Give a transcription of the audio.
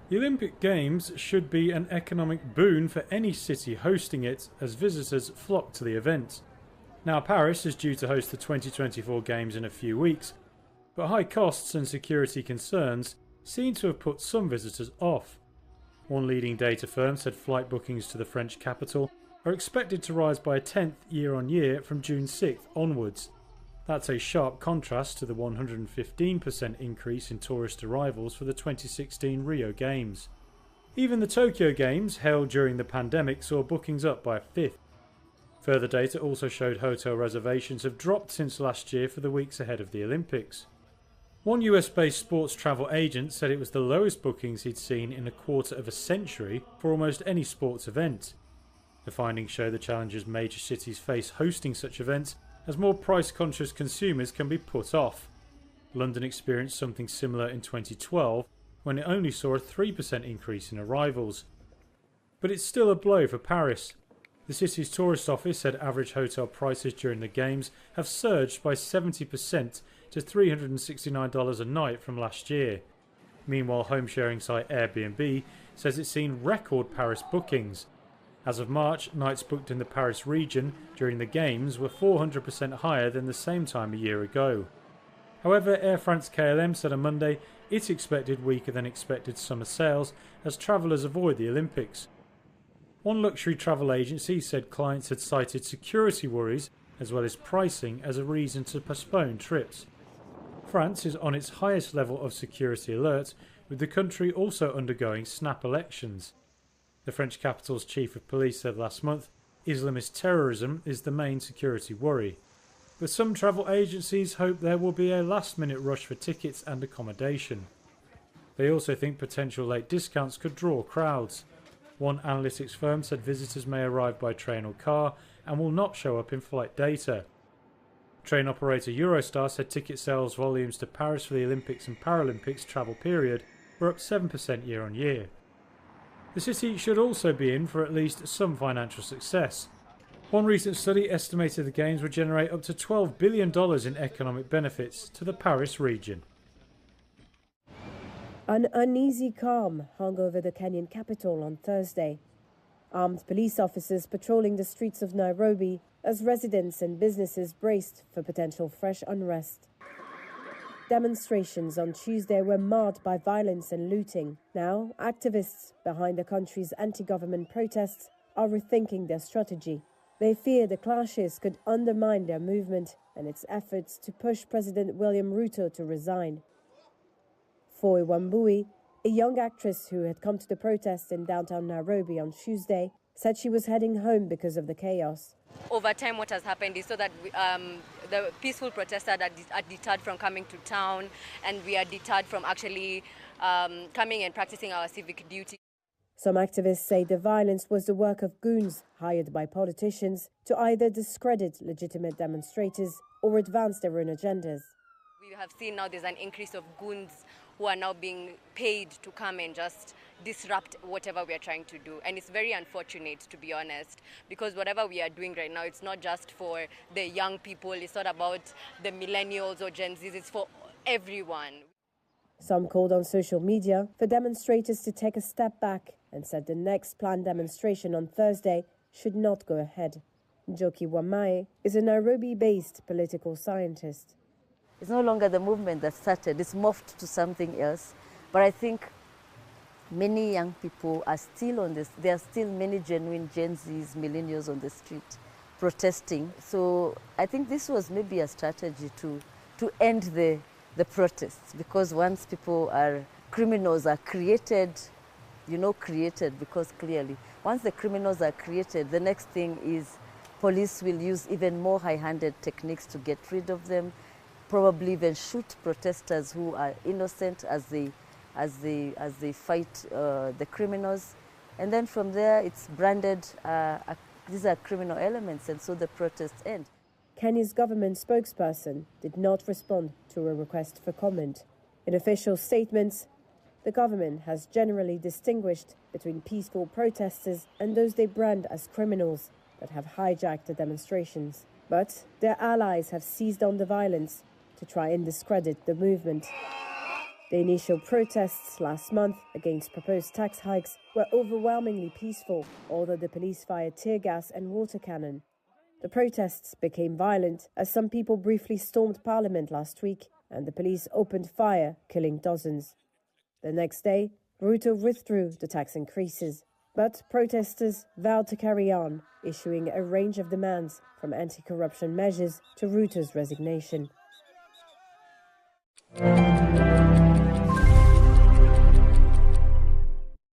The Olympic Games should be an economic boon for any city hosting it as visitors flock to the event. Now, Paris is due to host the 2024 Games in a few weeks, but high costs and security concerns seem to have put some visitors off. One leading data firm said flight bookings to the French capital are expected to rise by a tenth year on year from June 6th onwards. That's a sharp contrast to the 115% increase in tourist arrivals for the 2016 Rio Games. Even the Tokyo Games, held during the pandemic, saw bookings up by a fifth. Further data also showed hotel reservations have dropped since last year for the weeks ahead of the Olympics. One US-based sports travel agent said it was the lowest bookings he'd seen in a quarter of a century for almost any sports event. The findings show the challenges major cities face hosting such events as more price-conscious consumers can be put off. London experienced something similar in 2012 when it only saw a 3% increase in arrivals. But it's still a blow for Paris. The city's tourist office said average hotel prices during the Games have surged by 70% to $369 a night from last year. Meanwhile, home-sharing site Airbnb says it's seen record Paris bookings. As of March, nights booked in the Paris region during the Games were 400% higher than the same time a year ago. However, Air France-KLM said on Monday it expected weaker than expected summer sales as travellers avoid the Olympics. One luxury travel agency said clients had cited security worries as well as pricing as a reason to postpone trips. France is on its highest level of security alert, with the country also undergoing snap elections. The French capital's chief of police said last month Islamist terrorism is the main security worry. But some travel agencies hope there will be a last-minute rush for tickets and accommodation. They also think potential late discounts could draw crowds. One analytics firm said visitors may arrive by train or car and will not show up in flight data. Train operator Eurostar said ticket sales volumes to Paris for the Olympics and Paralympics travel period were up 7% year on year. The city should also be in for at least some financial success. One recent study estimated the Games would generate up to $12 billion in economic benefits to the Paris region. An uneasy calm hung over the Kenyan capital on Thursday. Armed police officers patrolling the streets of Nairobi as residents and businesses braced for potential fresh unrest. Demonstrations on Tuesday were marred by violence and looting. Now, activists behind the country's anti-government protests are rethinking their strategy. They fear the clashes could undermine their movement and its efforts to push President William Ruto to resign. Foy Wambui, a young actress who had come to the protest in downtown Nairobi on Tuesday, said she was heading home because of the chaos. Over time, what has happened is so that the peaceful protesters are deterred from coming to town, and we are deterred from actually coming and practicing our civic duty. Some activists say the violence was the work of goons hired by politicians to either discredit legitimate demonstrators or advance their own agendas. We have seen now there's an increase of goons who are now being paid to come and just disrupt whatever we are trying to do. And it's very unfortunate, to be honest, because whatever we are doing right now, it's not just for the young people, it's not about the millennials or Gen Zs, it's for everyone. Some called on social media for demonstrators to take a step back and said the next planned demonstration on Thursday should not go ahead. Njoki Wamae is a Nairobi-based political scientist. It's no longer the movement that started, it's morphed to something else. But I think many young people are still on this. There are still many genuine Gen Zs, millennials on the street protesting. So I think this was maybe a strategy to end the protests, because once criminals are created, because clearly, once the criminals are created, the next thing is police will use even more high-handed techniques to get rid of them, probably even shoot protesters who are innocent as they fight the criminals. And then from there, it's branded, these are criminal elements, and so the protests end. Kenya's government spokesperson did not respond to a request for comment. In official statements, the government has generally distinguished between peaceful protesters and those they brand as criminals that have hijacked the demonstrations. But their allies have seized on the violence to try and discredit the movement. The initial protests last month against proposed tax hikes were overwhelmingly peaceful, although the police fired tear gas and water cannon. The protests became violent as some people briefly stormed Parliament last week and the police opened fire, killing dozens. The next day, Ruto withdrew the tax increases, but protesters vowed to carry on, issuing a range of demands from anti-corruption measures to Ruto's resignation.